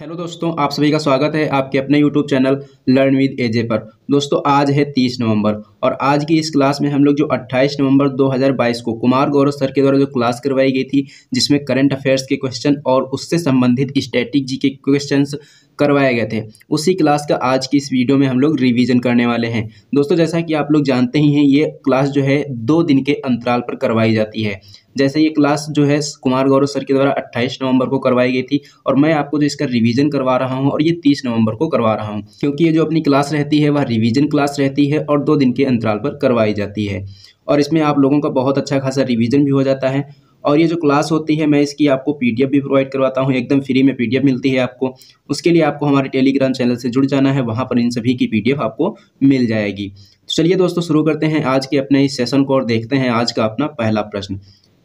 Hello दोस्तों, आप सभी का स्वागत है आपके अपने यूट्यूब चैनल लर्न विद एजे पर। दोस्तों, आज है 30 नवंबर और आज की इस क्लास में हम लोग जो 28 नवंबर 2022 को कुमार गौरव सर के द्वारा जो क्लास करवाई गई थी, जिसमें करंट अफेयर्स के क्वेश्चन और उससे संबंधित स्टैटिक जी के क्वेश्चंस करवाए गए थे, उसी क्लास का आज की इस वीडियो में हम लोग रिवीजन करने वाले हैं। दोस्तों, जैसा कि आप लोग जानते ही हैं, ये क्लास जो है 2 दिन के अंतराल पर करवाई जाती है। जैसे ये क्लास जो है कुमार गौरव सर के द्वारा 28 नवंबर को करवाई गई थी और मैं आपको जो इसका रिवीजन करवा रहा हूँ और ये 30 नवंबर को करवा रहा हूँ, क्योंकि ये जो अपनी क्लास रहती है वह रिवीजन क्लास रहती है और 2 दिन के अंतराल पर करवाई जाती है और इसमें आप लोगों का बहुत अच्छा खासा रिवीजन भी हो जाता है। और ये जो क्लास होती है, मैं इसकी आपको पीडीएफ भी प्रोवाइड करवाता हूँ, एकदम फ्री में पीडीएफ मिलती है आपको। उसके लिए आपको हमारे टेलीग्राम चैनल से जुड़ जाना है, वहाँ पर इन सभी की पीडीएफ आपको मिल जाएगी। तो चलिए दोस्तों, शुरू करते हैं आज के अपने इस सेशन को और देखते हैं आज का अपना पहला प्रश्न।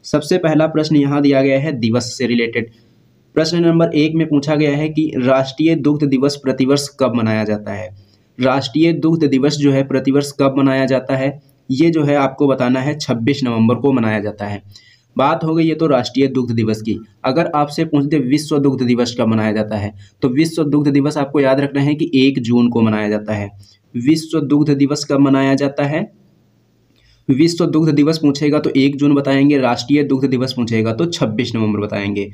सबसे पहला प्रश्न यहाँ दिया गया है दिवस से रिलेटेड। प्रश्न नंबर 1 में पूछा गया है कि राष्ट्रीय दुग्ध दिवस प्रतिवर्ष कब मनाया जाता है। राष्ट्रीय दुग्ध दिवस जो है प्रतिवर्ष कब मनाया जाता है, ये जो है आपको बताना है 26 नवंबर को मनाया जाता है। बात हो गई ये तो राष्ट्रीय दुग्ध दिवस की। अगर आपसे पूछ दे विश्व दुग्ध दिवस कब मनाया जाता है, तो विश्व दुग्ध दिवस आपको याद रखना है कि 1 जून को मनाया जाता है। विश्व दुग्ध दिवस कब मनाया जाता है? विश्व दुग्ध दिवस पूछेगा तो 1 जून बताएंगे, राष्ट्रीय दुग्ध दिवस पूछेगा तो 26 नवंबर बताएंगे।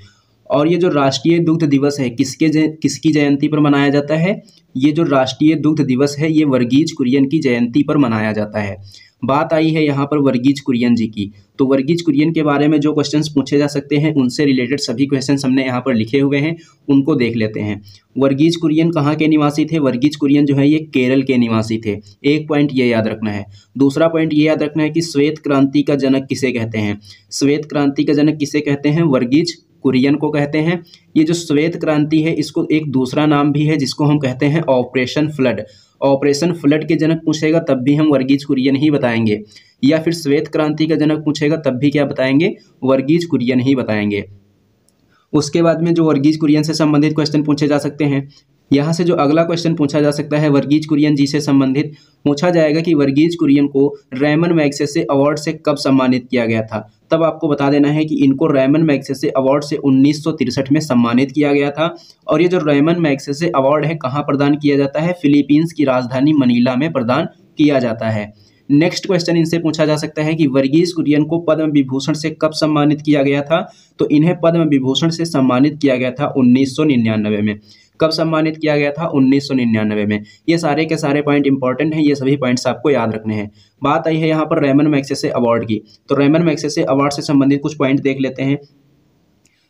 और ये जो राष्ट्रीय दुग्ध दिवस है किसकी जयंती पर मनाया जाता है? ये जो राष्ट्रीय दुग्ध दिवस है ये वर्गीज कुरियन की जयंती पर मनाया जाता है। बात आई है यहाँ पर वर्गीज कुरियन जी की, तो वर्गीज कुरियन के बारे में जो क्वेश्चंस पूछे जा सकते हैं उनसे रिलेटेड सभी क्वेश्चंस हमने यहाँ पर लिखे हुए हैं, उनको देख लेते हैं। वर्गीज कुरियन कहाँ के निवासी थे? वर्गीज कुरियन जो है ये केरल के निवासी थे। एक पॉइंट ये याद रखना है। दूसरा पॉइंट ये याद रखना है कि श्वेत क्रांति का जनक किसे कहते हैं? श्वेत क्रांति का जनक किसे कहते हैं? वर्गीज कुरियन को कहते हैं। ये जो श्वेत क्रांति है इसको एक दूसरा नाम भी है जिसको हम कहते हैं ऑपरेशन फ्लड। ऑपरेशन फ्लड के जनक पूछेगा तब भी हम वर्गीज कुरियन ही बताएंगे, या फिर श्वेत क्रांति का जनक पूछेगा तब भी क्या बताएंगे? वर्गीज कुरियन ही बताएंगे। उसके बाद में जो वर्गीज कुरियन से संबंधित क्वेश्चन पूछे जा सकते हैं, यहाँ से जो अगला क्वेश्चन पूछा जा सकता है वर्गीज कुरियन जी से संबंधित, पूछा जाएगा कि वर्गीज कुरियन को रैमन मैग्सेसे अवार्ड से कब सम्मानित किया गया था। तब आपको बता देना है कि इनको रैमन मैग्सेसे अवार्ड से 1963 में सम्मानित किया गया था। और ये जो रैमन मैग्सेसे अवार्ड है कहाँ प्रदान किया जाता है? फिलीपींस की राजधानी मनीला में प्रदान किया जाता है। नेक्स्ट क्वेश्चन इनसे पूछा जा सकता है कि वर्गीज कुरियन को पद्म विभूषण से कब सम्मानित किया गया था? तो इन्हें पद्म विभूषण से सम्मानित किया गया था 1999 में। कब सम्मानित किया गया था? 1999 में। ये सारे के सारे पॉइंट इंपॉर्टेंट हैं, ये सभी पॉइंट्स आपको याद रखने हैं। बात आई है यहाँ पर रैमन मैग्सेसे अवार्ड की, तो रैमन मैग्सेसे अवार्ड से संबंधित कुछ पॉइंट देख लेते हैं।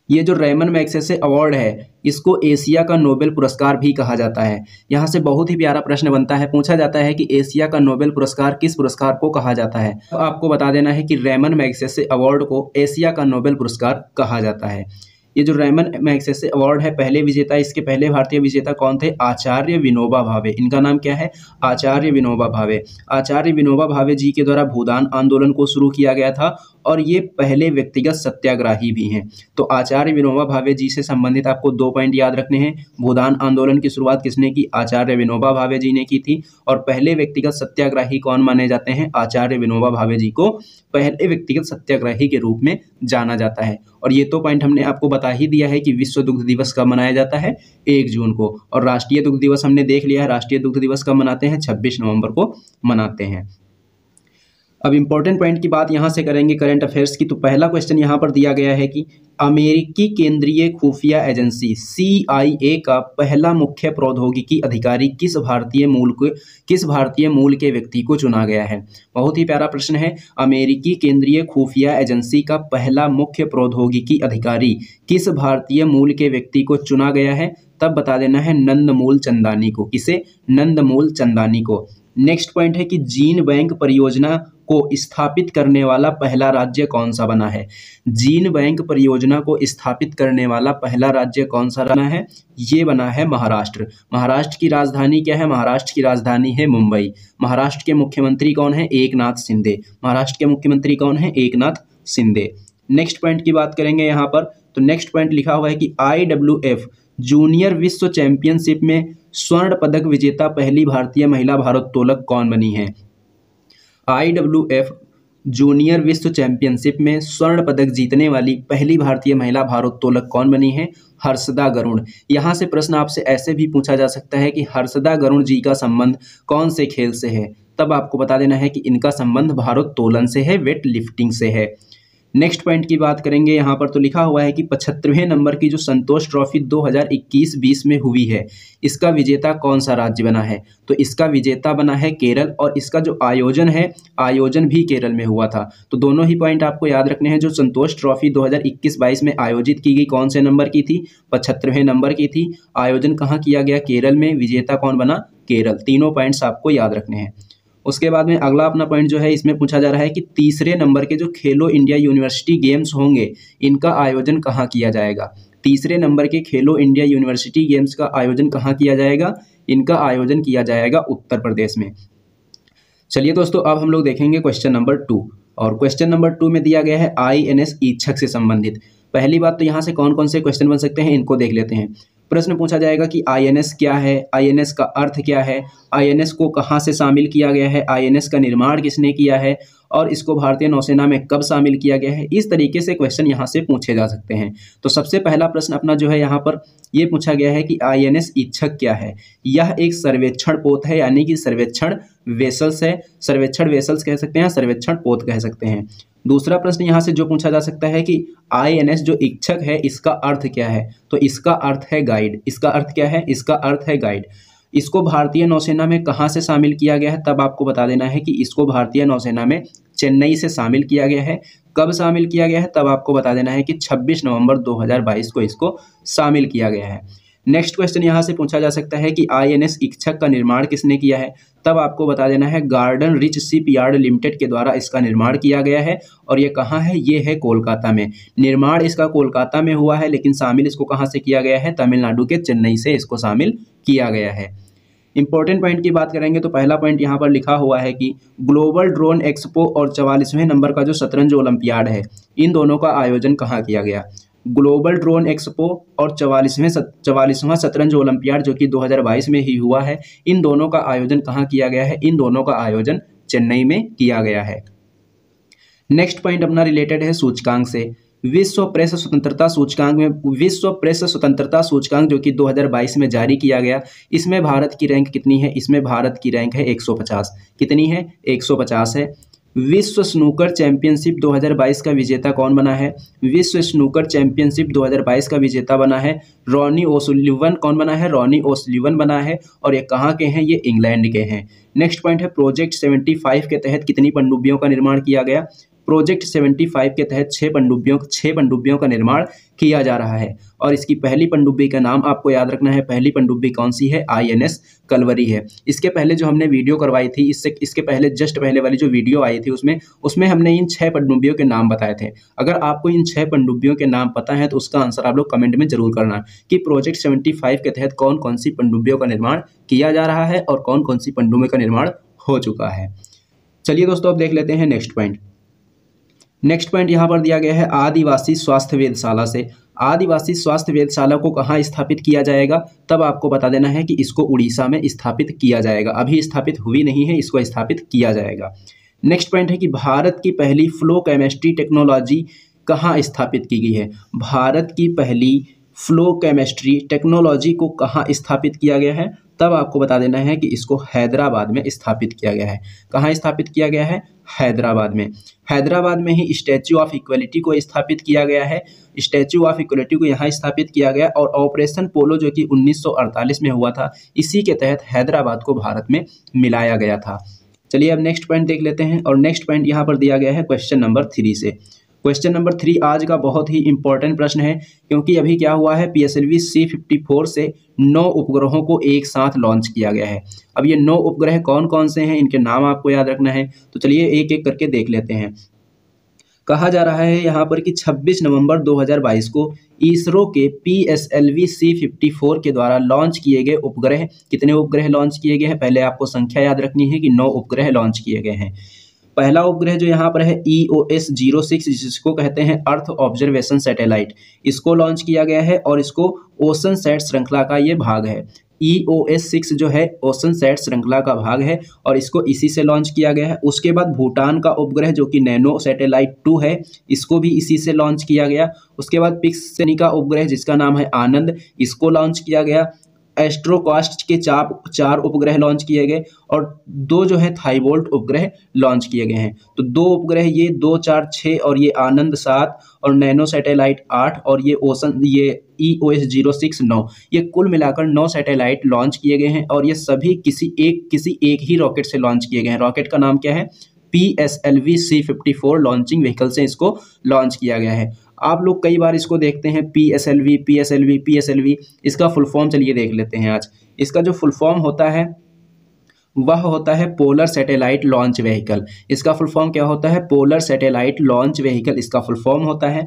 ये जो रैमन मैग्सेसे अवार्ड है इसको एशिया का नोबेल पुरस्कार भी कहा जाता है। यहाँ से बहुत ही प्यारा प्रश्न बनता है, पूछा जाता है कि एशिया का नोबेल पुरस्कार किस पुरस्कार को कहा जाता है? तो आपको बता देना है कि रैमन मैग्सेसे अवार्ड को एशिया का नोबेल पुरस्कार कहा जाता है। ये जो रैमन मैग्सेसे अवार्ड है पहले विजेता, इसके पहले भारतीय विजेता कौन थे? आचार्य विनोबा भावे। इनका नाम क्या है? आचार्य विनोबा भावे। आचार्य विनोबा भावे जी के द्वारा भूदान आंदोलन को शुरू किया गया था और ये पहले व्यक्तिगत सत्याग्रही भी हैं। तो आचार्य विनोबा भावे जी से संबंधित आपको 2 पॉइंट याद रखने हैं। भूदान आंदोलन की शुरुआत किसने की? आचार्य विनोबा भावे जी ने की थी। और पहले व्यक्तिगत सत्याग्रही कौन माने जाते हैं? आचार्य विनोबा भावे जी को पहले व्यक्तिगत सत्याग्रही के रूप में जाना जाता है। और ये तो पॉइंट हमने आपको बता ही दिया है कि विश्व दुग्ध दिवस कब मनाया जाता है? 1 जून को। और राष्ट्रीय दुग्ध दिवस हमने देख लिया है, राष्ट्रीय दुग्ध दिवस कब मनाते हैं? 26 नवंबर को मनाते हैं। अब इंपॉर्टेंट पॉइंट की बात यहाँ से करेंगे करंट अफेयर्स की। तो पहला क्वेश्चन यहाँ पर दिया गया है कि अमेरिकी केंद्रीय खुफिया एजेंसी CIA का पहला मुख्य प्रौद्योगिकी अधिकारी किस भारतीय मूल के व्यक्ति को चुना गया है? बहुत ही प्यारा प्रश्न है। अमेरिकी केंद्रीय खुफिया एजेंसी का पहला मुख्य प्रौद्योगिकी अधिकारी किस भारतीय मूल के व्यक्ति को चुना गया है? तब बता देना है नंदमूल चंदानी को। किसे? नंदमूल चंदानी को। नेक्स्ट पॉइंट है कि जीन बैंक परियोजना को स्थापित करने वाला पहला राज्य कौन सा बना है? जीन बैंक परियोजना को स्थापित करने वाला पहला राज्य कौन सा बना है? ये बना है महाराष्ट्र। महाराष्ट्र की राजधानी क्या है? महाराष्ट्र की राजधानी है मुंबई। महाराष्ट्र के मुख्यमंत्री कौन है? एकनाथ शिंदे। महाराष्ट्र के मुख्यमंत्री कौन है? एकनाथ शिंदे। नेक्स्ट पॉइंट की बात करेंगे यहाँ पर, तो नेक्स्ट पॉइंट लिखा हुआ है कि IWF जूनियर विश्व चैंपियनशिप में स्वर्ण पदक विजेता पहली भारतीय महिला भारोत्तोलक कौन बनी है? IWF जूनियर विश्व चैंपियनशिप में स्वर्ण पदक जीतने वाली पहली भारतीय महिला भारोत्तोलक कौन बनी है? हर्षदा गरुड़। यहाँ से प्रश्न आपसे ऐसे भी पूछा जा सकता है कि हर्षदा गरुड़ जी का संबंध कौन से खेल से है? तब आपको बता देना है कि इनका संबंध भारोत्तोलन से है, वेट लिफ्टिंग से है। नेक्स्ट पॉइंट की बात करेंगे, यहाँ पर तो लिखा हुआ है कि 75वें नंबर की जो संतोष ट्रॉफी 2021-20 में हुई है, इसका विजेता कौन सा राज्य बना है? तो इसका विजेता बना है केरल, और इसका जो आयोजन है, आयोजन भी केरल में हुआ था। तो दोनों ही पॉइंट आपको याद रखने हैं। जो संतोष ट्रॉफी 2021-22 में आयोजित की गई कौन से नंबर की थी? 75वें नंबर की थी। आयोजन कहाँ किया गया? केरल में। विजेता कौन बना? केरल। तीनों पॉइंट्स आपको याद रखने हैं। उसके बाद में अगला अपना पॉइंट जो है, इसमें पूछा जा रहा है कि तीसरे नंबर के जो खेलो इंडिया यूनिवर्सिटी गेम्स होंगे, इनका आयोजन कहाँ किया जाएगा? तीसरे नंबर के खेलो इंडिया यूनिवर्सिटी गेम्स का आयोजन कहाँ किया जाएगा? इनका आयोजन किया जाएगा उत्तर प्रदेश में। चलिए दोस्तों, अब हम लोग देखेंगे क्वेश्चन नंबर 2, और क्वेश्चन नंबर 2 में दिया गया है INS ईक्षक से संबंधित। पहली बात तो यहाँ से कौन कौन से क्वेश्चन बन सकते हैं, इनको देख लेते हैं। प्रश्न पूछा जाएगा कि INS क्या है, INS का अर्थ क्या है, INS को कहाँ से शामिल किया गया है, INS का निर्माण किसने किया है, और इसको भारतीय नौसेना में कब शामिल किया गया है। इस तरीके से क्वेश्चन यहाँ से पूछे जा सकते हैं। तो सबसे पहला प्रश्न अपना जो है यहाँ पर ये पूछा गया है कि INS ईक्षक क्या है। यह एक सर्वेक्षण पोत है, यानी कि सर्वेक्षण वेसल्स है। सर्वेक्षण वेसल्स कह सकते हैं, सर्वेक्षण पोत कह सकते हैं। दूसरा प्रश्न यहाँ से जो पूछा जा सकता है कि INS जो ईक्षक है, इसका अर्थ क्या है? तो इसका अर्थ है गाइड। इसका अर्थ क्या है? इसका अर्थ है गाइड। इसको भारतीय नौसेना में कहाँ से शामिल किया गया है? तब आपको बता देना है कि इसको भारतीय नौसेना में चेन्नई से शामिल किया गया है। कब शामिल किया गया है? तब आपको बता देना है कि 26 नवंबर 2022 को इसको शामिल किया गया है। नेक्स्ट क्वेश्चन यहाँ से पूछा जा सकता है कि INS ईक्षक का निर्माण किसने किया है? तब आपको बता देना है गार्डन रिच शिपयार्ड लिमिटेड के द्वारा इसका निर्माण किया गया है। और ये कहाँ है? ये है कोलकाता में। निर्माण इसका कोलकाता में हुआ है, लेकिन शामिल इसको कहाँ से किया गया है? तमिलनाडु के चेन्नई से इसको शामिल किया गया है। इंपॉर्टेंट पॉइंट की बात करेंगे तो पहला पॉइंट यहाँ पर लिखा हुआ है कि ग्लोबल ड्रोन एक्सपो और 44वें नंबर का जो शतरंज ओलंपियाड है, इन दोनों का आयोजन कहाँ किया गया? ग्लोबल ड्रोन एक्सपो और 44वां शतरंज ओलंपियाड जो कि 2022 में ही हुआ है, इन दोनों का आयोजन कहाँ किया गया है? इन दोनों का आयोजन चेन्नई में किया गया है। नेक्स्ट पॉइंट अपना रिलेटेड है सूचकांक से। विश्व प्रेस स्वतंत्रता सूचकांक में, विश्व प्रेस स्वतंत्रता सूचकांक जो कि 2022 में जारी किया गया, इसमें भारत की रैंक कितनी है? इसमें भारत की रैंक है 150। कितनी है? 150 है। विश्व स्नूकर चैंपियनशिप 2022 का विजेता कौन बना है? विश्व स्नूकर चैंपियनशिप 2022 का विजेता बना है रॉनी ओसुलिवन। कौन बना है? रॉनी ओसुलिवन बना है। और ये कहाँ के हैं? ये इंग्लैंड के हैं। नेक्स्ट पॉइंट है प्रोजेक्ट 75 के तहत कितनी पनडुब्बियों का निर्माण किया गया? प्रोजेक्ट 75 के तहत 6 पनडुब्बियों का निर्माण किया जा रहा है। और इसकी पहली पनडुब्बी का नाम आपको याद रखना है। पहली पनडुब्बी कौन सी है? INS कलवरी है। इसके पहले जो हमने वीडियो करवाई थी, इसके पहले जस्ट पहले वाली जो वीडियो आई थी, उसमें हमने इन 6 पनडुब्बियों के नाम बताए थे। अगर आपको इन 6 पनडुब्बियों के नाम पता है तो उसका आंसर आप लोग कमेंट में जरूर करना कि प्रोजेक्ट 75 के तहत कौन कौन सी पनडुब्बियों का निर्माण किया जा रहा है और कौन कौन सी पनडुब्बियों का निर्माण हो चुका है। चलिए दोस्तों, अब देख लेते हैं नेक्स्ट पॉइंट। नेक्स्ट पॉइंट यहाँ पर दिया गया है आदिवासी स्वास्थ्य वेधशाला से। आदिवासी स्वास्थ्य वेधशाला को कहाँ स्थापित किया जाएगा? तब आपको बता देना है कि इसको उड़ीसा में स्थापित किया जाएगा। अभी स्थापित हुई नहीं है, इसको स्थापित किया जाएगा। नेक्स्ट पॉइंट है कि भारत की पहली फ्लो केमिस्ट्री टेक्नोलॉजी कहाँ स्थापित की गई है? भारत की पहली फ्लो केमिस्ट्री टेक्नोलॉजी को कहाँ स्थापित किया गया है? तब आपको बता देना है कि इसको हैदराबाद में स्थापित किया गया है। कहाँ स्थापित किया गया है? हैदराबाद में। हैदराबाद में ही स्टैच्यू ऑफ इक्वलिटी को स्थापित किया गया है। स्टैच्यू ऑफ इक्वलिटी को यहाँ स्थापित किया गया और ऑपरेशन पोलो जो कि 1948 में हुआ था, इसी के तहत हैदराबाद को भारत में मिलाया गया था। चलिए अब नेक्स्ट पॉइंट देख लेते हैं, और नेक्स्ट पॉइंट यहाँ पर दिया गया है क्वेश्चन नंबर 3 से। क्वेश्चन नंबर 3 आज का बहुत ही इंपॉर्टेंट प्रश्न है, क्योंकि अभी क्या हुआ है, PSLV C-54 से 9 उपग्रहों को एक साथ लॉन्च किया गया है। अब ये 9 उपग्रह कौन कौन से हैं, इनके नाम आपको याद रखना है। तो चलिए एक एक करके देख लेते हैं। कहा जा रहा है यहाँ पर कि 26 नवंबर 2022 को इसरो के PSLV C-54 के द्वारा लॉन्च किए गए उपग्रह, कितने उपग्रह लॉन्च किए गए हैं? पहले आपको संख्या याद रखनी है कि 9 उपग्रह लॉन्च किए गए हैं। पहला उपग्रह जो यहाँ पर है EOS-06, जिसको कहते हैं अर्थ ऑब्जर्वेशन सैटेलाइट, इसको लॉन्च किया गया है और इसको ओशन सैट श्रृंखला का ये भाग है। EOS-6 जो है ओशनसैट श्रृंखला का भाग है और इसको इसी से लॉन्च किया गया है। उसके बाद भूटान का उपग्रह जो कि नैनो सैटेलाइट 2 है, इसको भी इसी से लॉन्च किया गया। उसके बाद पिक्सेनी का उपग्रह जिसका नाम है आनंद, इसको लॉन्च किया गया। एस्ट्रोकास्ट के चार उपग्रह लॉन्च किए गए और 2 जो है थाईवोल्ट उपग्रह लॉन्च किए गए हैं। तो 2 उपग्रह ये 2, 4, 6 और ये आनंद 7 और नैनो सैटेलाइट 8 और ये EOS-06 9, ये कुल मिलाकर 9 सैटेलाइट लॉन्च किए गए हैं और ये सभी किसी एक ही रॉकेट से लॉन्च किए गए हैं। रॉकेट का नाम क्या है? PSLV C-54 लॉन्चिंग व्हीकल से इसको लॉन्च किया गया है। आप लोग कई बार इसको देखते हैं PSLV, इसका फुल फॉर्म चलिए देख लेते हैं आज। इसका जो फुल फॉर्म होता है वह होता है पोलर सैटेलाइट लॉन्च व्हीकल। इसका फुल फॉर्म क्या होता है? पोलर सैटेलाइट लॉन्च व्हीकल इसका फुल फॉर्म होता है।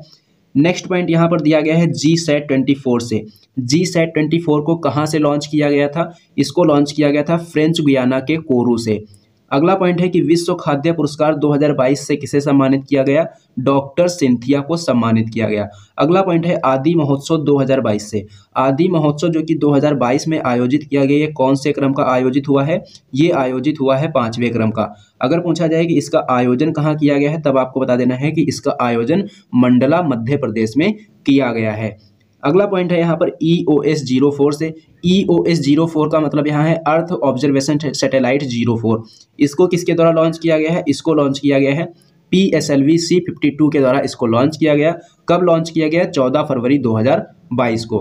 नेक्स्ट पॉइंट यहाँ पर दिया गया है GSAT-24 से। GSAT-24 को कहाँ से लॉन्च किया गया था? इसको लॉन्च किया गया था फ्रेंच गुयाना के कोरू से। अगला पॉइंट है कि विश्व खाद्य पुरस्कार 2022 से किसे सम्मानित किया गया? डॉक्टर सिंथिया को सम्मानित किया गया। अगला पॉइंट है आदि महोत्सव 2022 से। आदि महोत्सव जो कि 2022 में आयोजित किया गया, ये कौन से क्रम का आयोजित हुआ है? ये आयोजित हुआ है 5वें क्रम का। अगर पूछा जाए कि इसका आयोजन कहाँ किया गया है, तब आपको बता देना है कि इसका आयोजन मंडला मध्य प्रदेश में किया गया है। अगला पॉइंट है यहाँ पर EOS-04 से। EOS-04 का मतलब यहाँ है अर्थ ऑब्जर्वेशन सैटेलाइट 04। इसको किसके द्वारा लॉन्च किया गया है? इसको लॉन्च किया गया है PSLV C-52 के द्वारा इसको लॉन्च किया गया। कब लॉन्च किया गया? 14 फरवरी 2022 को।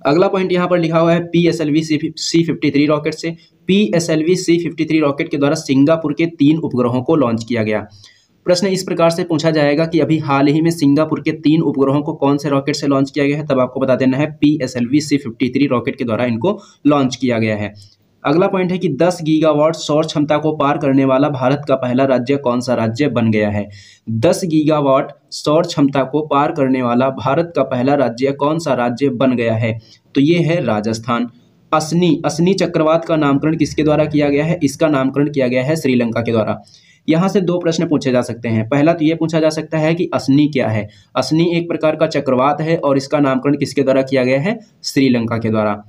अगला पॉइंट यहाँ पर लिखा हुआ है PSLV C-53 रॉकेट से। PSLV C-53 रॉकेट के द्वारा सिंगापुर के 3 उपग्रहों को लॉन्च किया गया। प्रश्न इस प्रकार से पूछा जाएगा कि अभी हाल ही में सिंगापुर के 3 उपग्रहों को कौन से रॉकेट से लॉन्च किया गया है, तब आपको बता देना है PSLV C-53 रॉकेट के द्वारा इनको लॉन्च किया गया है। अगला पॉइंट है कि 10 गीगावाट सौर क्षमता को पार करने वाला भारत का पहला राज्य कौन सा राज्य बन गया है? 10 गीगावाट सौर क्षमता को पार करने वाला भारत का पहला राज्य कौन सा राज्य बन गया है? तो ये है राजस्थान। असनी चक्रवात का नामकरण किसके द्वारा किया गया है? इसका नामकरण किया गया है श्रीलंका के द्वारा। यहाँ से 2 प्रश्न पूछे जा सकते हैं। पहला तो ये पूछा जा सकता है कि असनी क्या है? असनी एक प्रकार का चक्रवात है और इसका नामकरण किसके द्वारा किया गया है? श्रीलंका के द्वारा।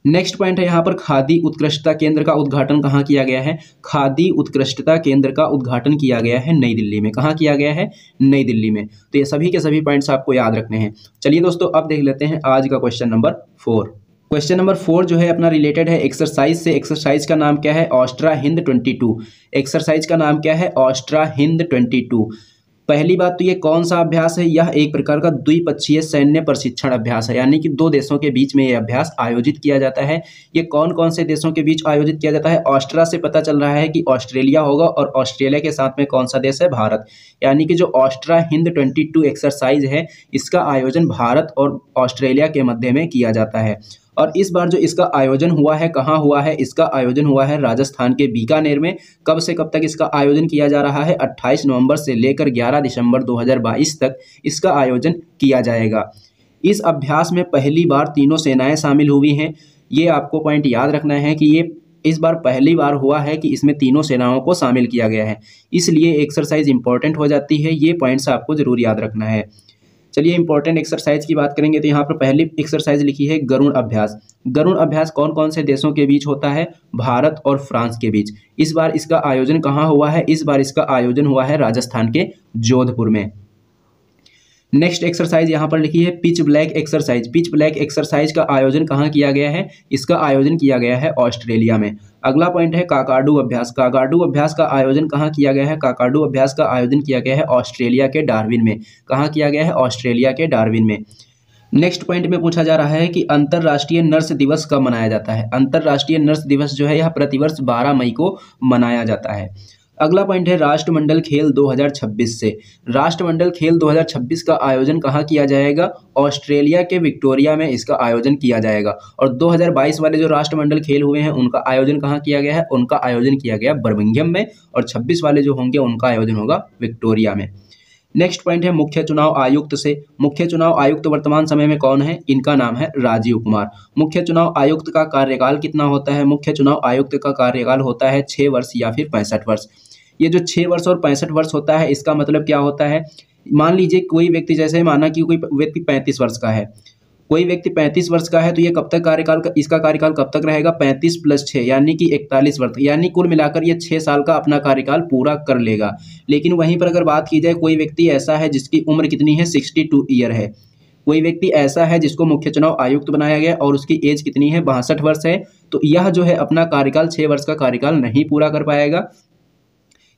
नेक्स्ट पॉइंट है यहाँ पर खादी उत्कृष्टता केंद्र का उद्घाटन कहाँ किया गया है? खादी उत्कृष्टता केंद्र का उद्घाटन किया गया है नई दिल्ली में। कहाँ किया गया है? नई दिल्ली में। तो ये सभी के सभी पॉइंट्स आपको याद रखने हैं। चलिए दोस्तों, अब देख लेते हैं आज का क्वेश्चन नंबर 4। क्वेश्चन नंबर 4 जो है अपना रिलेटेड है एक्सरसाइज से। एक्सरसाइज का नाम क्या है? ऑस्ट्रा हिंद 22। एक्सरसाइज का नाम क्या है? ऑस्ट्रा हिंद 22। पहली बात तो ये कौन सा अभ्यास है? यह एक प्रकार का द्विपक्षीय सैन्य प्रशिक्षण अभ्यास है, यानी कि 2 देशों के बीच में ये अभ्यास आयोजित किया जाता है। ये कौन कौन से देशों के बीच आयोजित किया जाता है? ऑस्ट्रा से पता चल रहा है कि ऑस्ट्रेलिया होगा और ऑस्ट्रेलिया के साथ में कौन सा देश है? भारत। यानी कि जो ऑस्ट्रा हिंद 22 एक्सरसाइज है, इसका आयोजन भारत और ऑस्ट्रेलिया के मध्य में किया जाता है। और इस बार जो इसका आयोजन हुआ है, कहाँ हुआ है? इसका आयोजन हुआ है राजस्थान के बीकानेर में। कब से कब तक इसका आयोजन किया जा रहा है? 28 नवंबर से लेकर 11 दिसंबर 2022 तक इसका आयोजन किया जाएगा। इस अभ्यास में पहली बार तीनों सेनाएं शामिल हुई हैं। ये आपको पॉइंट याद रखना है कि ये इस बार पहली बार हुआ है कि इसमें तीनों सेनाओं को शामिल किया गया है, इसलिए एक्सरसाइज इंपॉर्टेंट हो जाती है। ये पॉइंट्स आपको जरूर याद रखना है। चलिए इंपॉर्टेंट एक्सरसाइज की बात करेंगे तो यहाँ पर पहली एक्सरसाइज लिखी है गरुण अभ्यास। गरुण अभ्यास कौन कौन से देशों के बीच होता है? भारत और फ्रांस के बीच। इस बार इसका आयोजन कहाँ हुआ है? इस बार इसका आयोजन हुआ है राजस्थान के जोधपुर में। नेक्स्ट एक्सरसाइज यहाँ पर लिखी है pitch black exercise. Pitch black exercise का आयोजन कहाँ किया गया है? इसका आयोजन किया गया है ऑस्ट्रेलिया में। अगला पॉइंट है काकाडू अभ्यास। काकाडू अभ्यास का आयोजन कहाँ किया गया है? काकाडू अभ्यास का आयोजन किया गया है ऑस्ट्रेलिया के डार्विन में। कहाँ किया गया है? ऑस्ट्रेलिया के डार्विन में। नेक्स्ट पॉइंट में पूछा जा रहा है कि अंतर्राष्ट्रीय नर्स दिवस कब मनाया जाता है? अंतर्राष्ट्रीय नर्स दिवस जो है यह प्रतिवर्ष 12 मई को मनाया जाता है। अगला पॉइंट है राष्ट्रमंडल खेल 2026 से। राष्ट्रमंडल खेल 2026 का आयोजन कहाँ किया जाएगा? ऑस्ट्रेलिया के विक्टोरिया में इसका आयोजन किया जाएगा। और 2022 वाले जो राष्ट्रमंडल खेल हुए हैं उनका आयोजन कहाँ किया गया है? उनका आयोजन किया गया बर्मिंघम में। और 26 वाले जो होंगे उनका आयोजन होगा विक्टोरिया में। नेक्स्ट पॉइंट है मुख्य चुनाव आयुक्त से। मुख्य चुनाव आयुक्त वर्तमान समय में कौन है? इनका नाम है राजीव कुमार। मुख्य चुनाव आयुक्त का कार्यकाल कितना होता है? मुख्य चुनाव आयुक्त का कार्यकाल होता है 6 वर्ष या फिर 65 वर्ष। ये जो 6 वर्ष और 65 वर्ष होता है, इसका मतलब क्या होता है? मान लीजिए कोई व्यक्ति, जैसे माना कि कोई व्यक्ति 35 वर्ष का है कोई व्यक्ति 35 वर्ष का है तो ये कब तक कार्यकाल का, इसका कार्यकाल कब तक रहेगा, 35 + 6 यानी कि 41 वर्ष, यानी कुल मिलाकर ये 6 साल का अपना कार्यकाल पूरा कर लेगा। लेकिन वहीं पर अगर बात की जाए, कोई व्यक्ति ऐसा है जिसकी उम्र कितनी है, 62 ईयर है। कोई व्यक्ति ऐसा है जिसको मुख्य चुनाव आयुक्त बनाया गया और उसकी एज कितनी है, 62 वर्ष है, तो यह जो है अपना कार्यकाल 6 वर्ष का कार्यकाल नहीं पूरा कर पाएगा,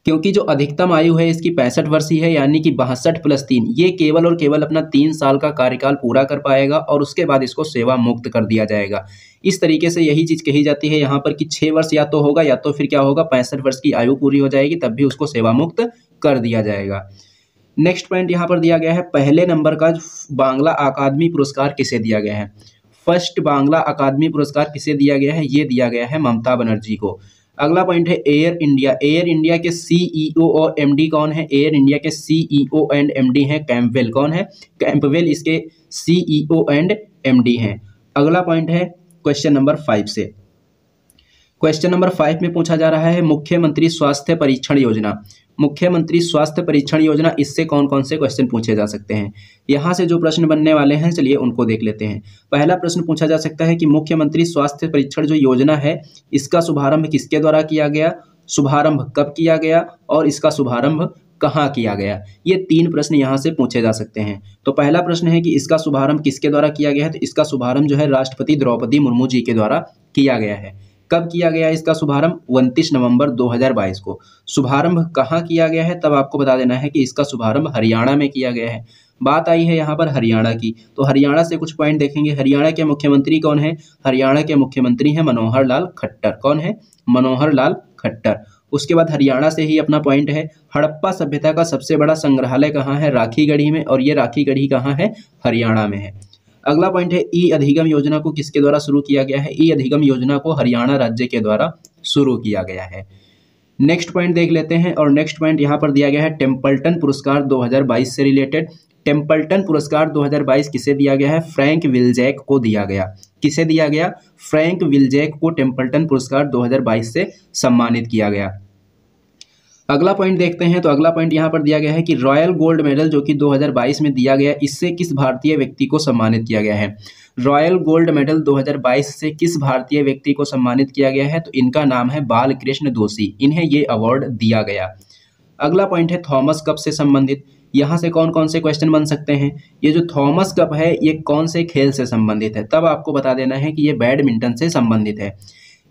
क्योंकि जो अधिकतम आयु है इसकी 65 वर्ष ही है, यानी कि 62 + 3, ये केवल और केवल अपना 3 साल का कार्यकाल पूरा कर पाएगा और उसके बाद इसको सेवा मुक्त कर दिया जाएगा। इस तरीके से यही चीज़ कही जाती है यहाँ पर कि 6 वर्ष या तो होगा या तो फिर क्या होगा, 65 वर्ष की आयु पूरी हो जाएगी, तब भी उसको सेवा मुक्त कर दिया जाएगा। नेक्स्ट पॉइंट यहाँ पर दिया गया है, पहले नंबर का बांग्ला अकादमी पुरस्कार किसे दिया गया है। फर्स्ट बांग्ला अकादमी पुरस्कार किसे दिया गया है, ये दिया गया है ममता बनर्जी को। अगला पॉइंट है एयर इंडिया। एयर इंडिया के CEO और MD कौन है, एयर इंडिया के CEO एंड MD हैं कैंपबेल। कौन है, कैंपबेल इसके CEO एंड MD हैं। अगला पॉइंट है क्वेश्चन नंबर 5 से। क्वेश्चन नंबर 5 में पूछा जा रहा है मुख्यमंत्री स्वास्थ्य परीक्षण योजना। मुख्यमंत्री स्वास्थ्य परीक्षण योजना, इससे कौन कौन से क्वेश्चन पूछे जा सकते हैं। यहाँ से जो प्रश्न बनने वाले हैं चलिए उनको देख लेते हैं। पहला प्रश्न पूछा जा सकता है कि मुख्यमंत्री स्वास्थ्य परीक्षण जो योजना है इसका शुभारंभ किसके द्वारा किया गया, शुभारंभ कब किया गया और इसका शुभारंभ कहाँ किया गया। ये 3 प्रश्न यहाँ से पूछे जा सकते हैं। तो पहला प्रश्न है कि इसका शुभारंभ किसके द्वारा किया गया है, तो इसका शुभारंभ जो है राष्ट्रपति द्रौपदी मुर्मू जी के द्वारा किया गया है। कब किया गया इसका शुभारंभ, 29 नवंबर 2022 को। शुभारंभ कहाँ किया गया है, तब आपको बता देना है कि इसका शुभारंभ हरियाणा में किया गया है। बात आई है यहाँ पर हरियाणा की, तो हरियाणा से कुछ पॉइंट देखेंगे। हरियाणा के मुख्यमंत्री कौन है, हरियाणा के मुख्यमंत्री हैं मनोहर लाल खट्टर। कौन है, मनोहर लाल खट्टर। उसके बाद हरियाणा से ही अपना पॉइंट है, हड़प्पा सभ्यता का सबसे बड़ा संग्रहालय कहाँ है, राखीगढ़ी में, और ये राखीगढ़ी कहाँ है, हरियाणा में है। अगला पॉइंट है ई अधिगम योजना को किसके द्वारा शुरू किया गया है, ई अधिगम योजना को हरियाणा राज्य के द्वारा शुरू किया गया है। नेक्स्ट पॉइंट देख लेते हैं, और नेक्स्ट पॉइंट यहाँ पर दिया गया है टेम्पल्टन पुरस्कार 2022 से रिलेटेड। टेम्पल्टन पुरस्कार 2022 किसे दिया गया है, फ्रैंक विल्जैक को दिया गया। किसे दिया गया, फ्रैंक विल्जैक को टेम्पल्टन पुरस्कार 2022 से सम्मानित किया गया। अगला पॉइंट देखते हैं, तो अगला पॉइंट यहाँ पर दिया गया है कि रॉयल गोल्ड मेडल जो कि 2022 में दिया गया, इससे किस भारतीय व्यक्ति को सम्मानित किया गया है। रॉयल गोल्ड मेडल 2022 से किस भारतीय व्यक्ति को सम्मानित किया गया है, तो इनका नाम है बालकृष्ण दोषी, इन्हें ये अवार्ड दिया गया। अगला पॉइंट है थॉमस कप से संबंधित। यहाँ से कौन कौन से क्वेश्चन बन सकते हैं, ये जो थॉमस कप है ये कौन से खेल से संबंधित है, तब आपको बता देना है कि ये बैडमिंटन से संबंधित है।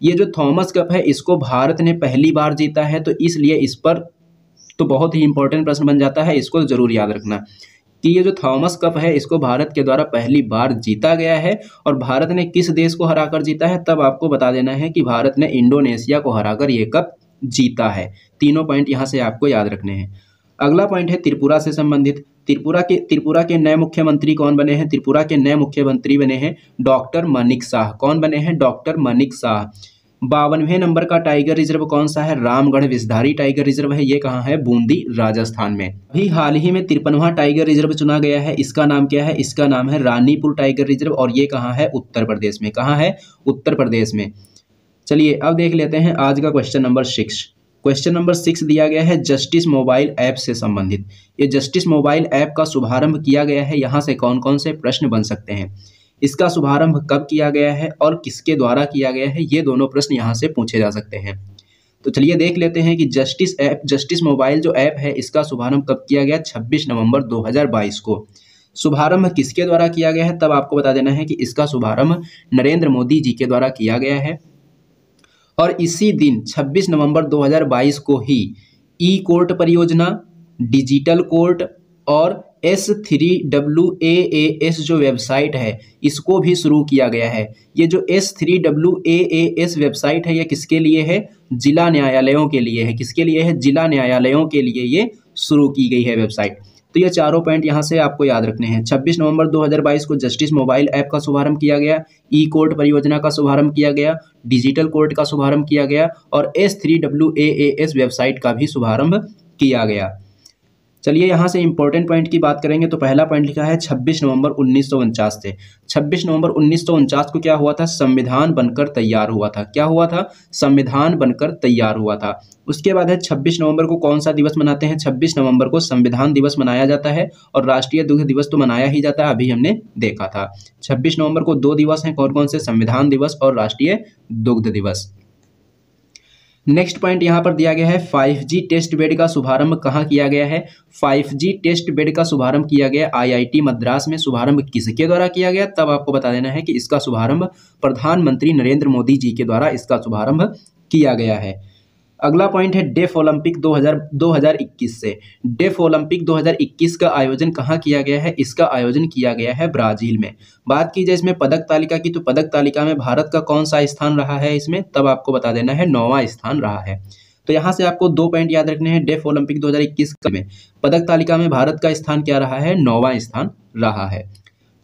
ये जो थॉमस कप है इसको भारत ने पहली बार जीता है, तो इसलिए इस पर तो बहुत ही इंपॉर्टेंट प्रश्न बन जाता है, इसको जरूर याद रखना कि ये जो थॉमस कप है इसको भारत के द्वारा पहली बार जीता गया है। और भारत ने किस देश को हराकर जीता है, तब आपको बता देना है कि भारत ने इंडोनेशिया को हराकर ये कप जीता है। तीनों पॉइंट यहाँ से आपको याद रखने हैं। अगला पॉइंट है त्रिपुरा से संबंधित। त्रिपुरा के नए मुख्यमंत्री कौन बने हैं, त्रिपुरा के नए मुख्यमंत्री बने हैं डॉक्टर मानिक शाह। कौन बने हैं, डॉक्टर मानिक शाह। 52वें नंबर का टाइगर रिजर्व कौन सा है, रामगढ़ विषधारी टाइगर रिजर्व है, ये कहाँ है, बूंदी राजस्थान में। अभी हाल ही में 53वां टाइगर रिजर्व चुना गया है, इसका नाम क्या है, इसका नाम है रानीपुर टाइगर रिजर्व, और ये कहाँ है, उत्तर प्रदेश में। कहाँ है, उत्तर प्रदेश में। चलिए अब देख लेते हैं आज का क्वेश्चन नंबर 6। क्वेश्चन नंबर 6 दिया गया है जस्टिस मोबाइल ऐप से संबंधित। ये जस्टिस मोबाइल ऐप का शुभारंभ किया गया है, यहाँ से कौन कौन से प्रश्न बन सकते हैं, इसका शुभारंभ कब किया गया है और किसके द्वारा किया गया है, ये दोनों प्रश्न यहाँ से पूछे जा सकते हैं। तो चलिए देख लेते हैं कि जस्टिस मोबाइल जो ऐप है इसका शुभारंभ कब किया गया, 26 नवंबर 2022 को। शुभारंभ किसके द्वारा किया गया है, तब आपको बता देना है कि इसका शुभारंभ नरेंद्र मोदी जी के द्वारा किया गया है। और इसी दिन 26 नवंबर 2022 को ही ई कोर्ट परियोजना, डिजिटल कोर्ट और S3WAAS जो वेबसाइट है इसको भी शुरू किया गया है। ये जो S3WAAS वेबसाइट है ये किसके लिए है, जिला न्यायालयों के लिए है। किसके लिए है, जिला न्यायालयों के लिए ये शुरू की गई है वेबसाइट। तो ये चारों पॉइंट यहाँ से आपको याद रखने हैं। 26 नवंबर 2022 को जस्टिस मोबाइल ऐप का शुभारंभ किया गया, ई कोर्ट परियोजना का शुभारंभ किया गया, डिजिटल कोर्ट का शुभारंभ किया गया और S3WAAS वेबसाइट का भी शुभारंभ किया गया। चलिए यहाँ से इंपॉर्टेंट पॉइंट की बात करेंगे तो पहला पॉइंट लिखा है 26 नवंबर 1949 से। 26 नवंबर 1949 को क्या हुआ था? संविधान बनकर तैयार हुआ था। क्या हुआ था? संविधान बनकर तैयार हुआ था। उसके बाद है 26 नवंबर को कौन सा दिवस मनाते हैं? 26 नवंबर को संविधान दिवस मनाया जाता है और राष्ट्रीय दुग्ध दिवस तो मनाया ही जाता है, अभी हमने देखा था। 26 नवंबर को दो दिवस हैं, कौन कौन से? संविधान दिवस और राष्ट्रीय दुग्ध दिवस। नेक्स्ट पॉइंट यहाँ पर दिया गया है 5G टेस्ट बेड का शुभारंभ कहाँ किया गया है? 5G टेस्ट बेड का शुभारंभ किया गया IIT मद्रास में। शुभारंभ किसके द्वारा किया गया? तब आपको बता देना है कि इसका शुभारंभ प्रधानमंत्री नरेंद्र मोदी जी के द्वारा इसका शुभारंभ किया गया है। अगला पॉइंट है डेफ ओलंपिक 2021 से। डेफ ओलंपिक 2021 का आयोजन कहाँ किया गया है? इसका आयोजन किया गया है ब्राजील में। बात की जाए इसमें पदक तालिका की तो पदक तालिका में भारत का कौन सा स्थान रहा है इसमें? तब आपको बता देना है 9वां स्थान रहा है। तो यहाँ से आपको दो पॉइंट याद रखने हैं। डेफ ओलंपिक 2021 में पदक तालिका में भारत का स्थान क्या रहा है? 9वां स्थान रहा है।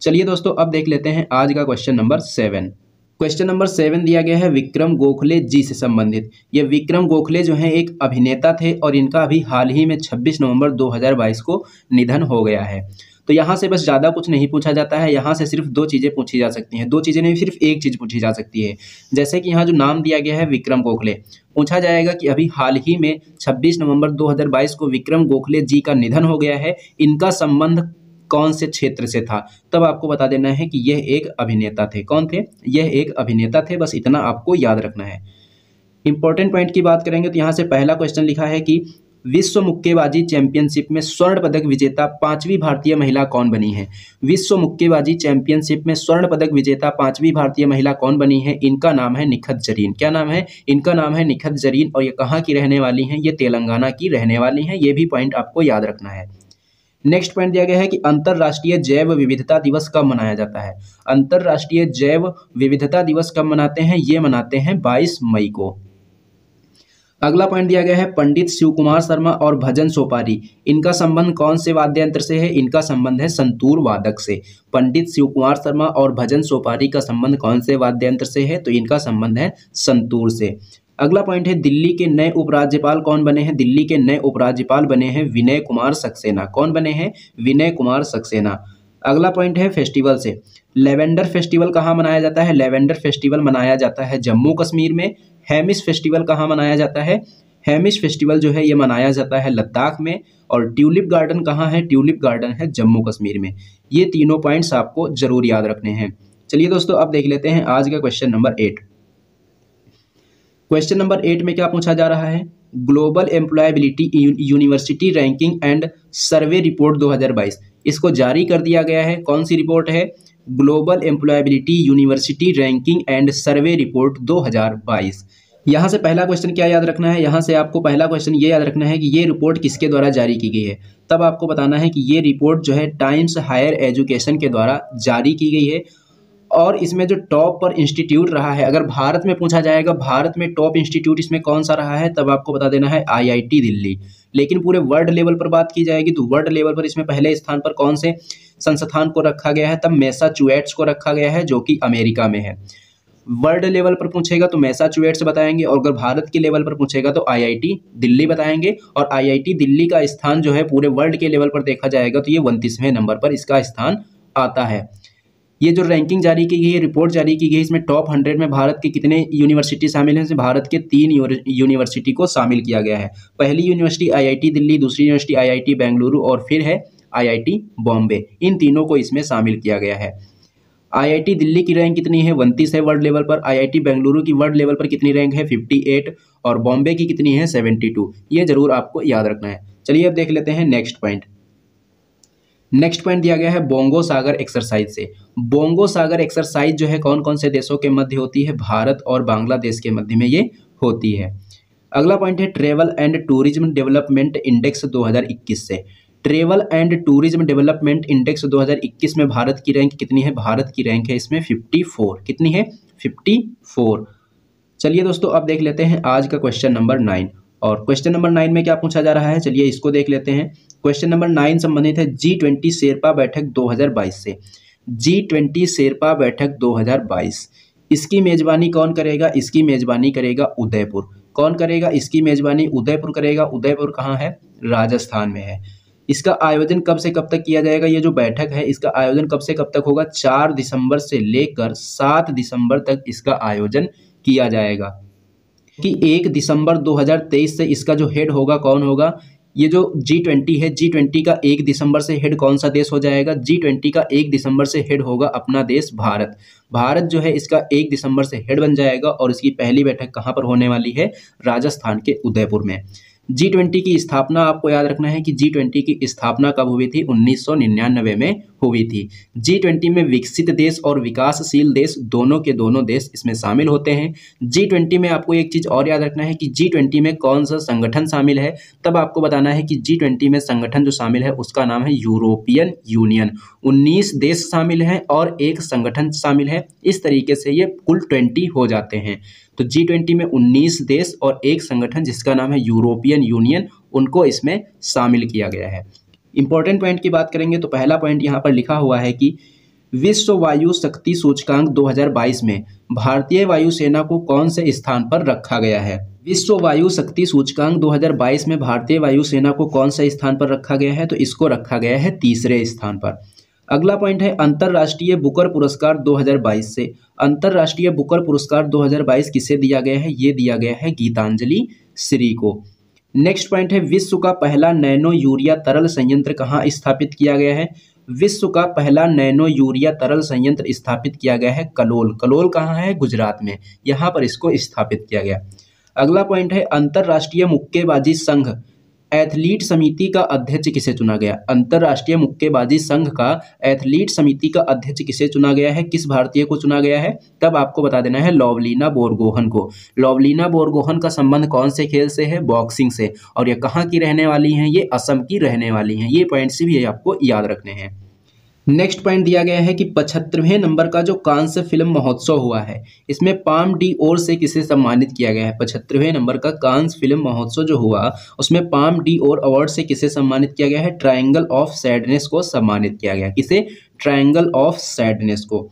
चलिए दोस्तों अब देख लेते हैं आज का क्वेश्चन नंबर 7। क्वेश्चन नंबर 7 दिया गया है विक्रम गोखले जी से संबंधित। ये विक्रम गोखले जो हैं एक अभिनेता थे और इनका अभी हाल ही में 26 नवंबर 2022 को निधन हो गया है। तो यहाँ से बस ज़्यादा कुछ नहीं पूछा जाता है, यहाँ से सिर्फ दो चीज़ें पूछी जा सकती हैं। दो चीज़ें नहीं, सिर्फ एक चीज़ पूछी जा सकती है। जैसे कि यहाँ जो नाम दिया गया है विक्रम गोखले, पूछा जाएगा कि अभी हाल ही में 26 नवंबर 2022 को विक्रम गोखले जी का निधन हो गया है, इनका संबंध कौन से क्षेत्र से था? तब आपको बता देना है कि यह एक अभिनेता थे। कौन थे? यह एक अभिनेता थे। बस इतना आपको याद रखना है। इंपॉर्टेंट पॉइंट की बात करेंगे तो यहाँ से पहला क्वेश्चन लिखा है कि विश्व मुक्केबाजी चैंपियनशिप में स्वर्ण पदक विजेता 5वीं भारतीय महिला कौन बनी है? विश्व मुक्केबाजी चैंपियनशिप में स्वर्ण पदक विजेता 5वीं भारतीय महिला कौन बनी है? इनका नाम है निखत जरीन। क्या नाम है? इनका नाम है निखत जरीन और ये कहाँ की रहने वाली हैं? ये तेलंगाना की रहने वाली हैं। ये भी पॉइंट आपको याद रखना है। नेक्स्ट पॉइंट दिया गया है कि अंतर्राष्ट्रीय जैव विविधता दिवस कब मनाया जाता है? अंतर्राष्ट्रीय जैव विविधता दिवस कब मनाते हैं? ये मनाते हैं 22 मई को। अगला पॉइंट दिया गया है पंडित शिव कुमार शर्मा और भजन सोपारी, इनका संबंध कौन से वाद्य यंत्र से है? इनका संबंध है संतूर वादक से। पंडित शिव कुमार शर्मा और भजन सोपारी का संबंध कौन से वाद्य यंत्र से है? तो इनका संबंध है संतूर से। अगला पॉइंट है दिल्ली के नए उपराज्यपाल कौन बने हैं? दिल्ली के नए उपराज्यपाल बने हैं विनय कुमार सक्सेना। कौन बने हैं? विनय कुमार सक्सेना। अगला पॉइंट है फेस्टिवल से। लेवेंडर फेस्टिवल कहाँ मनाया जाता है? लेवेंडर फेस्टिवल मनाया जाता है जम्मू कश्मीर में। हेमिस फेस्टिवल कहाँ मनाया जाता है? हेमिस फेस्टिवल जो है ये मनाया जाता है लद्दाख में। और ट्यूलिप गार्डन कहाँ है? ट्यूलिप गार्डन है जम्मू कश्मीर में। ये तीनों पॉइंट्स आपको जरूर याद रखने हैं। चलिए दोस्तों अब देख लेते हैं आज का क्वेश्चन नंबर 8। क्वेश्चन नंबर 8 में क्या पूछा जा रहा है? Global employability university ranking and survey report 2022, इसको जारी कर दिया गया है। कौन सी रिपोर्ट है? Global employability university ranking and survey report 2022। यहाँ से पहला क्वेश्चन क्या याद रखना है? यहाँ से आपको पहला क्वेश्चन ये याद रखना है कि ये रिपोर्ट किसके द्वारा जारी की गई है। तब आपको बताना है कि ये रिपोर्ट जो है टाइम्स हायर एजुकेशन के द्वारा जारी की गई है। और इसमें जो टॉप पर इंस्टीट्यूट रहा है, अगर भारत में पूछा जाएगा भारत में टॉप इंस्टीट्यूट इसमें कौन सा रहा है, तब आपको बता देना है IIT दिल्ली। लेकिन पूरे वर्ल्ड लेवल पर बात की जाएगी तो वर्ल्ड लेवल पर इसमें पहले स्थान पर कौन से संस्थान को रखा गया है? तब मैसाचुसेट्स को रखा गया है जो कि अमेरिका में है। वर्ल्ड लेवल पर पूछेगा तो मैसाचुसेट्स बताएंगे और अगर भारत के लेवल पर पूछेगा तो IIT दिल्ली बताएंगे। और IIT दिल्ली का स्थान जो है पूरे वर्ल्ड के लेवल पर देखा जाएगा तो ये 29वें नंबर पर इसका स्थान आता है। ये जो रैंकिंग जारी की गई है, रिपोर्ट जारी की गई है, इसमें टॉप 100 में भारत के कितने यूनिवर्सिटी शामिल हैं? भारत के 3 यूनिवर्सिटी को शामिल किया गया है। पहली यूनिवर्सिटी IIT दिल्ली, दूसरी यूनिवर्सिटी IIT बेंगलुरु और फिर है IIT बॉम्बे। इन तीनों को इसमें शामिल किया गया है। IIT दिल्ली की रैंक कितनी है? 29 है वर्ल्ड लेवल पर। IIT बेंगलुरु की वर्ल्ड लेवल पर कितनी रैंक है? 58। और बॉम्बे की कितनी है? 72। ये जरूर आपको याद रखना है। चलिए अब देख लेते हैं नेक्स्ट पॉइंट। नेक्स्ट पॉइंट दिया गया है बोंगो सागर एक्सरसाइज से। बोंगो सागर एक्सरसाइज जो है कौन कौन से देशों के मध्य होती है? भारत और बांग्लादेश के मध्य में ये होती है। अगला पॉइंट है travel and tourism development index 2021 से। Travel and tourism development index 2021 में भारत की रैंक कितनी है? भारत की रैंक है इसमें 54। कितनी है? 54। चलिए दोस्तों अब देख लेते हैं आज का क्वेश्चन नंबर 9। और क्वेश्चन नंबर 9 में क्या पूछा जा रहा है? चलिए इसको देख लेते हैं। क्वेश्चन नंबर 9 संबंधित है G20 शेरपा बैठक 2022 से। G20 शेरपा बैठक 2022, इसकी मेजबानी कौन करेगा? इसकी मेजबानी करेगा उदयपुर। कौन करेगा इसकी मेजबानी? उदयपुर करेगा। उदयपुर कहाँ है? राजस्थान में है। इसका आयोजन कब से कब तक किया जाएगा? ये जो बैठक है इसका आयोजन कब से कब तक होगा? 4 दिसंबर से लेकर 7 दिसंबर तक इसका आयोजन किया जाएगा। कि 1 दिसंबर 2023 से इसका जो हेड होगा कौन होगा? ये जो G20 है, G20 का 1 दिसंबर से हेड कौन सा देश हो जाएगा? G20 का 1 दिसंबर से हेड होगा अपना देश भारत। भारत जो है इसका 1 दिसंबर से हेड बन जाएगा और इसकी पहली बैठक कहाँ पर होने वाली है? राजस्थान के उदयपुर में। G20 की स्थापना आपको याद रखना है कि G20 की स्थापना कब हुई थी? 1999 में हुई थी। G20 में विकसित देश और विकासशील देश दोनों के दोनों देश इसमें शामिल होते हैं। G20 में आपको एक चीज़ और याद रखना है कि G20 में कौन सा संगठन शामिल है, तब आपको बताना है कि G20 में संगठन जो शामिल है उसका नाम है यूरोपियन यूनियन। 19 देश शामिल हैं और एक संगठन शामिल है। इस तरीके से ये कुल 20 हो जाते हैं। तो G20 में 19 देश और एक संगठन जिसका नाम है यूरोपियन यूनियन, उनको इसमें शामिल किया गया है। इंपॉर्टेंट पॉइंट की बात करेंगे तो पहला पॉइंट यहाँ पर लिखा हुआ है कि विश्व वायु शक्ति सूचकांक 2022 में भारतीय वायुसेना को कौन से स्थान पर रखा गया है? विश्व वायु शक्ति सूचकांक 2022 में भारतीय वायुसेना को कौन से स्थान पर रखा गया है? तो इसको रखा गया है तीसरे स्थान पर। अगला पॉइंट है अंतर्राष्ट्रीय बुकर पुरस्कार 2022 से। अंतर्राष्ट्रीय बुकर पुरस्कार 2022 किसे दिया गया है? ये दिया गया है गीतांजलि श्री को। नेक्स्ट पॉइंट है विश्व का पहला नैनो यूरिया तरल संयंत्र कहाँ स्थापित किया गया है? विश्व का पहला नैनो यूरिया तरल संयंत्र स्थापित किया गया है कलोल। कलोल कहाँ है? गुजरात में। यहाँ पर इसको स्थापित किया गया। अगला पॉइंट है अंतर्राष्ट्रीय मुक्केबाजी संघ एथलीट समिति का अध्यक्ष किसे चुना गया? अंतर्राष्ट्रीय मुक्केबाजी संघ का एथलीट समिति का अध्यक्ष किसे चुना गया है? किस भारतीय को चुना गया है? तब आपको बता देना है लवलीना बोरगोहन को। लवलीना बोरगोहन का संबंध कौन से खेल से है? बॉक्सिंग से। और ये कहाँ की रहने वाली हैं? ये असम की रहने वाली हैं। ये पॉइंट्स भी आपको याद रखने हैं। नेक्स्ट पॉइंट दिया गया है कि 75वें नंबर का जो कांस्य फिल्म महोत्सव हुआ है, इसमें पाम डी ओर से किसे सम्मानित किया गया है? 75वें नंबर का कांस्य फिल्म महोत्सव जो हुआ उसमें पाम डी ओर अवार्ड से किसे सम्मानित किया गया है? ट्रायंगल ऑफ सैडनेस को सम्मानित किया गया। किसे? ट्रायंगल ऑफ सैडनेस को।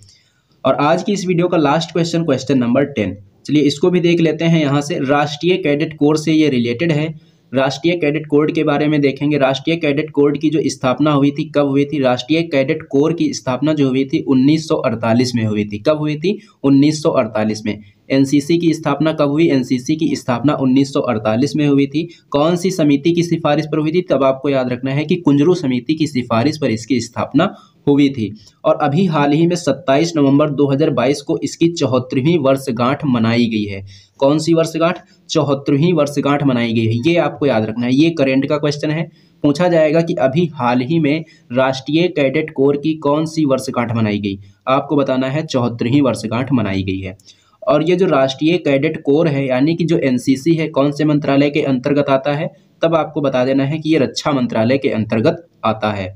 और आज की इस वीडियो का लास्ट क्वेश्चन, क्वेश्चन नंबर 10, चलिए इसको भी देख लेते हैं। यहाँ से राष्ट्रीय कैडेट कोर से ये रिलेटेड है। राष्ट्रीय कैडेट कोर के बारे में देखेंगे। राष्ट्रीय कैडेट कोर की जो स्थापना हुई थी कब हुई थी? राष्ट्रीय कैडेट कोर की स्थापना जो हुई थी 1948 में हुई थी। कब हुई थी? 1948 में। एनसीसी की स्थापना कब हुई? एनसीसी की स्थापना 1948 में हुई थी। कौन सी समिति की सिफारिश पर हुई थी? तब आपको याद रखना है कि कुंजरू समिति की सिफारिश पर इसकी स्थापना हुई थी। और अभी हाल ही में 27 नवंबर 2022 को इसकी 74वीं वर्षगांठ मनाई गई है। कौन सी वर्षगांठ? 74वीं वर्षगांठ मनाई गई है। ये आपको याद रखना है। ये करेंट का क्वेश्चन है। पूछा जाएगा कि अभी हाल ही में राष्ट्रीय कैडेट कोर की कौन सी वर्षगांठ मनाई गई? आपको बताना है 74वीं वर्षगांठ मनाई गई है। और ये जो राष्ट्रीय कैडेट कोर है यानी कि जो एनसीसी है, कौन से मंत्रालय के अंतर्गत आता है? तब आपको बता देना है कि ये रक्षा मंत्रालय के अंतर्गत आता है।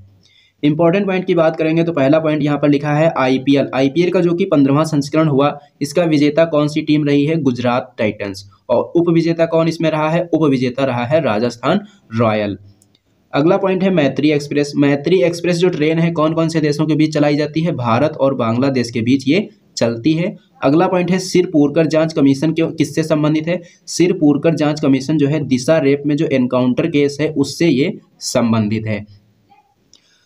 इंपॉर्टेंट पॉइंट की बात करेंगे तो पहला पॉइंट यहाँ पर लिखा है आईपीएल। आईपीएल का जो कि 15वां संस्करण हुआ, इसका विजेता कौन सी टीम रही है? गुजरात टाइटंस। और उप विजेता कौन इसमें रहा है? उप विजेता रहा है राजस्थान रॉयल। अगला पॉइंट है मैत्री एक्सप्रेस। मैत्री एक्सप्रेस जो ट्रेन है कौन कौन से देशों के बीच चलाई जाती है? भारत और बांग्लादेश के बीच ये चलती है। अगला पॉइंट है सिर पुरकर जांच कमीशन किससे संबंधित है? सिर पुरकर जांच कमीशन जो है दिशा रेप में जो एनकाउंटर केस है उससे ये संबंधित है।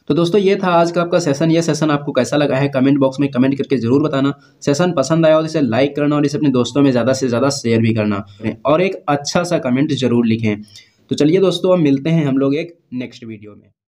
तो दोस्तों ये था आज का आपका सेशन। ये सेशन आपको कैसा लगा है कमेंट बॉक्स में कमेंट करके जरूर बताना। सेशन पसंद आया हो तो इसे लाइक करना और इसे अपने दोस्तों में ज़्यादा से ज़्यादा शेयर भी करना और एक अच्छा सा कमेंट जरूर लिखें। तो चलिए दोस्तों अब मिलते हैं हम लोग एक नेक्स्ट वीडियो में।